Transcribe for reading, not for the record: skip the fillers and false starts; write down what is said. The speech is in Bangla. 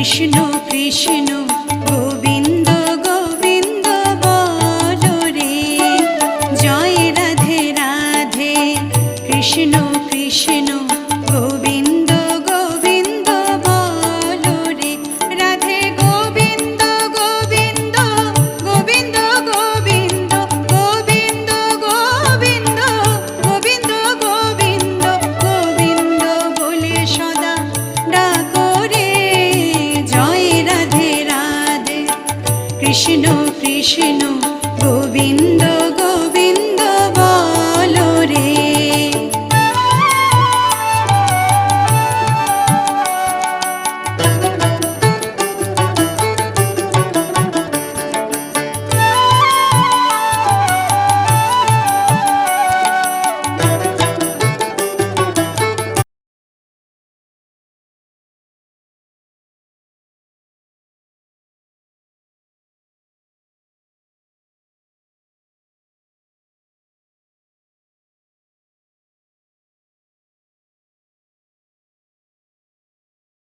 কৃষ্ণ কৃষ্ণ গোবিন্দ গোবিন্দ বলো রে, জয় রাধে রাধে। কৃষ্ণ কৃষ্ণ গোবিন্দ গোবিন্দ বলো রে, রাধে গোবিন্দ গোবিন্দ গোবিন্দ গোবিন্দ গোবিন্দ গোবিন্দ গোবিন্দ গোবিন্দ গোবিন্দ বলে সদা ডাকো রে, জয় রাধে রাধে। কৃষ্ণ কৃষ্ণ